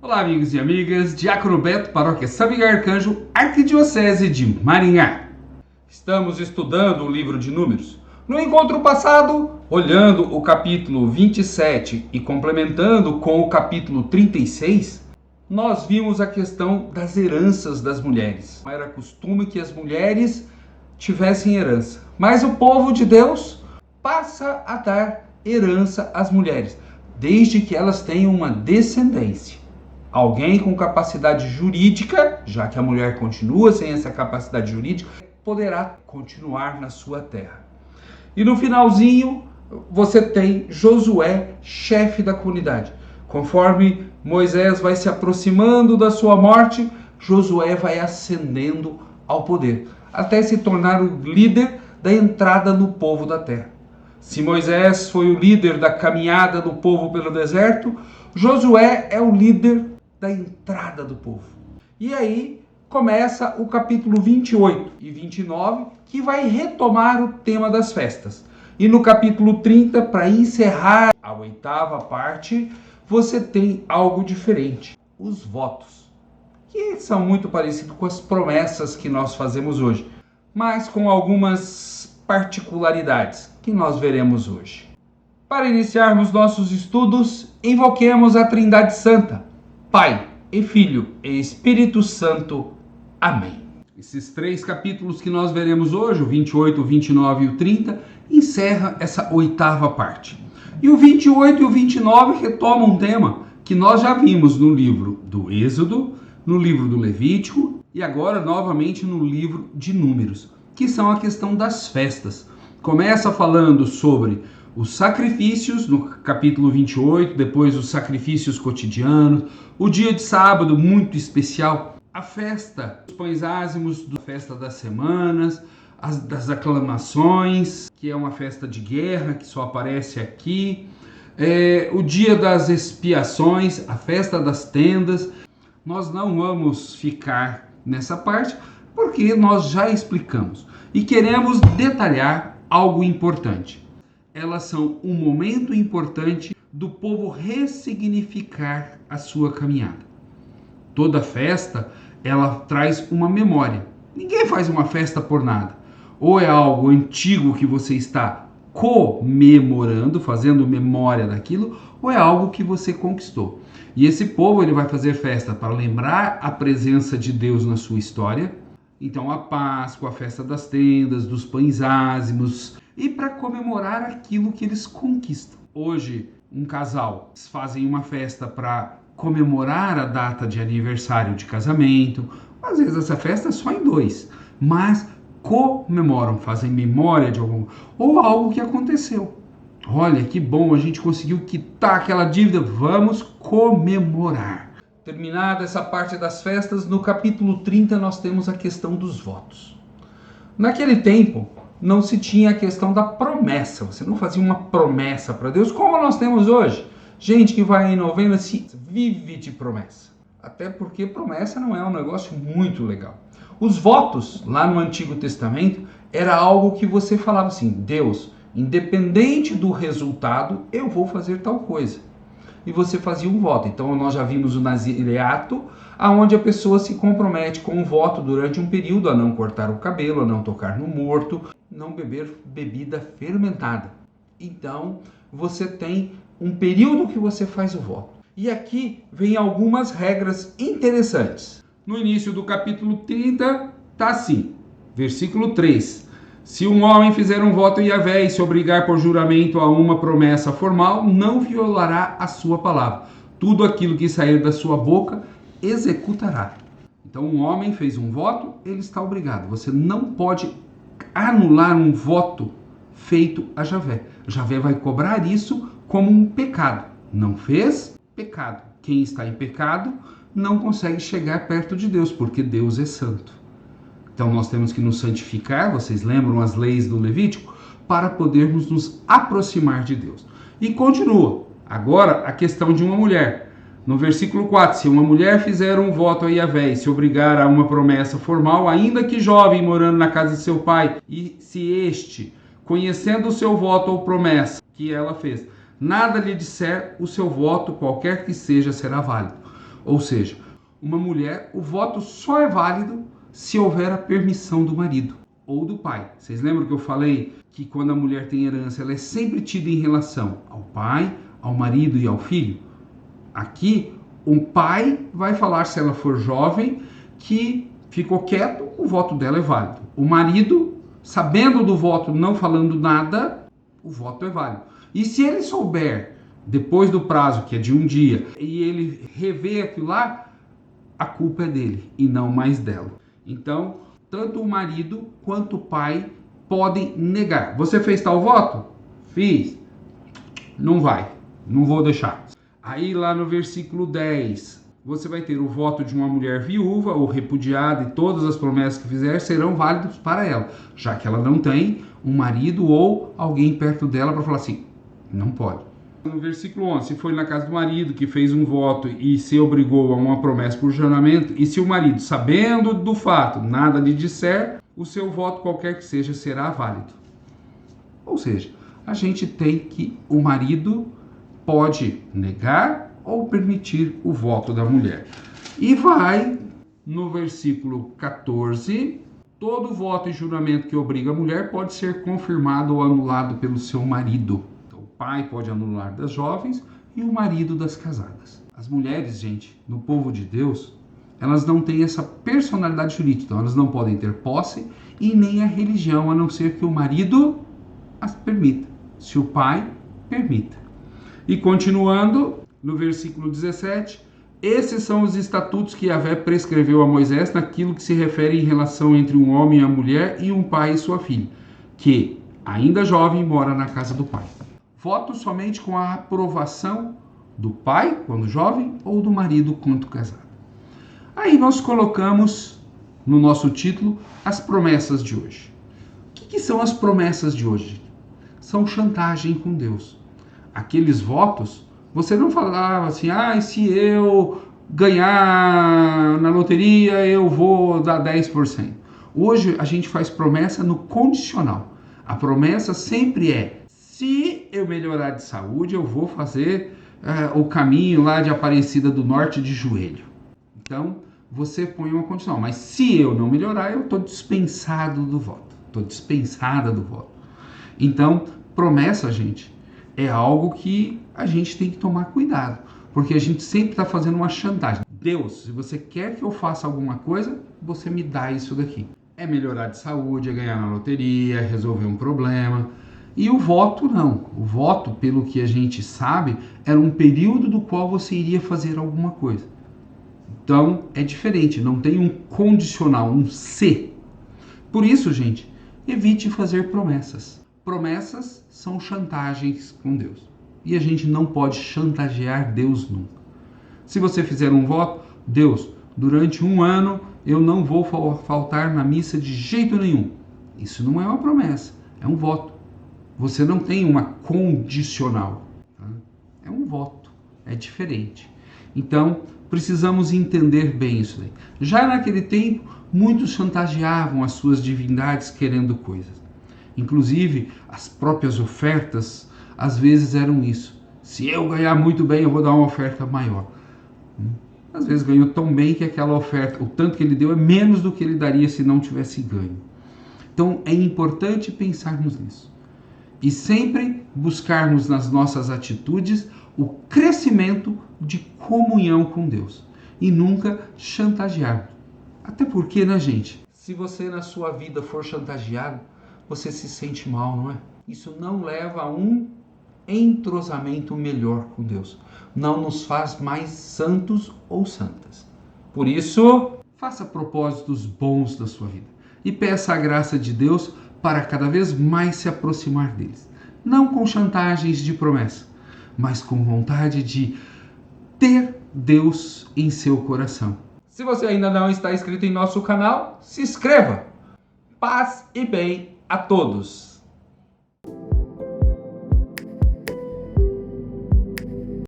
Olá, amigos e amigas, Diácono Beto, Paróquia São Miguel Arcanjo, Arquidiocese de Maringá. Estamos estudando o livro de Números. No encontro passado, olhando o capítulo 27 e complementando com o capítulo 36, nós vimos a questão das heranças das mulheres. Era costume que as mulheres tivessem herança, mas o povo de Deus passa a dar herança às mulheres, desde que elas tenham uma descendência. Alguém com capacidade jurídica, já que a mulher continua sem essa capacidade jurídica, poderá continuar na sua terra. E no finalzinho, você tem Josué, chefe da comunidade. Conforme Moisés vai se aproximando da sua morte, Josué vai ascendendo ao poder, até se tornar o líder da entrada no povo da terra. Se Moisés foi o líder da caminhada do povo pelo deserto, Josué é o líder da entrada do povo. E aí começa o capítulo 28 e 29, que vai retomar o tema das festas. E no capítulo 30, para encerrar a oitava parte, você tem algo diferente: os votos, que são muito parecidos com as promessas que nós fazemos hoje, mas com algumas particularidades que nós veremos hoje. Para iniciarmos nossos estudos, invoquemos a Trindade Santa, Pai e Filho e Espírito Santo. Amém. Esses três capítulos que nós veremos hoje, o 28, o 29 e o 30, encerra essa oitava parte. E o 28 e o 29 retomam um tema que nós já vimos no livro do Êxodo, no livro do Levítico e agora novamente no livro de Números, que são a questão das festas. Começa falando sobre os sacrifícios, no capítulo 28, depois os sacrifícios cotidianos, o dia de sábado muito especial, a festa dos pães ázimos, a festa das semanas, das aclamações, que é uma festa de guerra que só aparece aqui, o dia das expiações, a festa das tendas. Nós não vamos ficar nessa parte porque nós já explicamos e queremos detalhar algo importante. Elas são um momento importante do povo ressignificar a sua caminhada. Toda festa, ela traz uma memória. Ninguém faz uma festa por nada. Ou é algo antigo que você está comemorando, fazendo memória daquilo, ou é algo que você conquistou. E esse povo ele vai fazer festa para lembrar a presença de Deus na sua história. Então a Páscoa, a festa das tendas, dos pães ázimos, e para comemorar aquilo que eles conquistam. Hoje, um casal fazem uma festa para comemorar a data de aniversário de casamento. Às vezes essa festa é só em dois, mas comemoram, fazem memória de algum ou algo que aconteceu. Olha que bom, a gente conseguiu quitar aquela dívida, vamos comemorar. Terminada essa parte das festas, no capítulo 30 nós temos a questão dos votos. Naquele tempo, não se tinha a questão da promessa. Você não fazia uma promessa para Deus como nós temos hoje. Gente que vai em novena se vive de promessa. Até porque promessa não é um negócio muito legal. Os votos, lá no Antigo Testamento, era algo que você falava assim: Deus, independente do resultado, eu vou fazer tal coisa. E você fazia um voto. Então nós já vimos o nazireato, onde a pessoa se compromete com um voto durante um período a não cortar o cabelo, a não tocar no morto, não beber bebida fermentada. Então você tem um período que você faz o voto. E aqui vem algumas regras interessantes. No início do capítulo 30 está assim, versículo 3. Se um homem fizer um voto a Yahvé e se obrigar por juramento a uma promessa formal, não violará a sua palavra. Tudo aquilo que sair da sua boca, executará. Então, um homem fez um voto, ele está obrigado. Você não pode anular um voto feito a Yahvé. Yahvé vai cobrar isso como um pecado. Não fez? Pecado. Quem está em pecado não consegue chegar perto de Deus, porque Deus é santo. Então nós temos que nos santificar, vocês lembram as leis do Levítico, para podermos nos aproximar de Deus. E continua, agora a questão de uma mulher. No versículo 4, se uma mulher fizer um voto a Yahvé e se obrigar a uma promessa formal, ainda que jovem, morando na casa de seu pai, e se este, conhecendo o seu voto ou promessa que ela fez, nada lhe disser, o seu voto, qualquer que seja, será válido. Ou seja, uma mulher, o voto só é válido se houver a permissão do marido ou do pai. Vocês lembram que eu falei que quando a mulher tem herança, ela é sempre tida em relação ao pai, ao marido e ao filho? Aqui, o pai vai falar, se ela for jovem, que ficou quieto, o voto dela é válido. O marido, sabendo do voto, não falando nada, o voto é válido. E se ele souber, depois do prazo, que é de um dia, e ele rever aquilo lá, a culpa é dele e não mais dela. Então, tanto o marido quanto o pai podem negar. Você fez tal voto? Fiz. Não vai. Não vou deixar. Aí lá no versículo 10, você vai ter o voto de uma mulher viúva ou repudiada, e todas as promessas que fizer serão válidas para ela, já que ela não tem um marido ou alguém perto dela para falar assim, não pode. No versículo 11, se foi na casa do marido que fez um voto e se obrigou a uma promessa por juramento, e se o marido, sabendo do fato, nada lhe disser, o seu voto, qualquer que seja, será válido. Ou seja, a gente tem que o marido pode negar ou permitir o voto da mulher. E vai no versículo 14, todo voto e juramento que obriga a mulher pode ser confirmado ou anulado pelo seu marido. Então, o pai pode anular das jovens e o marido das casadas. As mulheres, gente, no povo de Deus, elas não têm essa personalidade jurídica, então elas não podem ter posse e nem a religião, a não ser que o marido as permita, se o pai permita. E continuando, no versículo 17, esses são os estatutos que Yahvé prescreveu a Moisés naquilo que se refere em relação entre um homem e a mulher e um pai e sua filha, que, ainda jovem, mora na casa do pai. Voto somente com a aprovação do pai, quando jovem, ou do marido, quando casado. Aí nós colocamos no nosso título as promessas de hoje. O que são as promessas de hoje? São chantagem com Deus. Aqueles votos, você não falava assim, se eu ganhar na loteria, eu vou dar 10%. Hoje a gente faz promessa no condicional. A promessa sempre é, se eu melhorar de saúde, eu vou fazer o caminho lá de Aparecida do Norte de joelho. Então, você põe uma condicional. Mas se eu não melhorar, eu estou dispensado do voto. Estou dispensada do voto. Então, promessa, gente, é algo que a gente tem que tomar cuidado, porque a gente sempre está fazendo uma chantagem. Deus, se você quer que eu faça alguma coisa, você me dá isso daqui. É melhorar de saúde, é ganhar na loteria, é resolver um problema. E o voto não. O voto, pelo que a gente sabe, era um período do qual você iria fazer alguma coisa. Então, é diferente, não tem um condicional, um se. Por isso, gente, evite fazer promessas. Promessas são chantagens com Deus. E a gente não pode chantagear Deus nunca. Se você fizer um voto, Deus, durante um ano eu não vou faltar na missa de jeito nenhum. Isso não é uma promessa, é um voto. Você não tem uma condicional. Tá? É um voto, é diferente. Então, precisamos entender bem isso daí. Já naquele tempo, muitos chantageavam as suas divindades querendo coisas. Inclusive, as próprias ofertas, às vezes eram isso. Se eu ganhar muito bem, eu vou dar uma oferta maior. Às vezes ganhou tão bem que aquela oferta, o tanto que ele deu, é menos do que ele daria se não tivesse ganho. Então, é importante pensarmos nisso. E sempre buscarmos nas nossas atitudes o crescimento de comunhão com Deus. E nunca chantagear. Até porque, né, gente? Se você na sua vida for chantageado, você se sente mal, não é? Isso não leva a um entrosamento melhor com Deus. Não nos faz mais santos ou santas. Por isso, faça propósitos bons da sua vida e peça a graça de Deus para cada vez mais se aproximar deles. Não com chantagens de promessa, mas com vontade de ter Deus em seu coração. Se você ainda não está inscrito em nosso canal, se inscreva. Paz e bem a todos.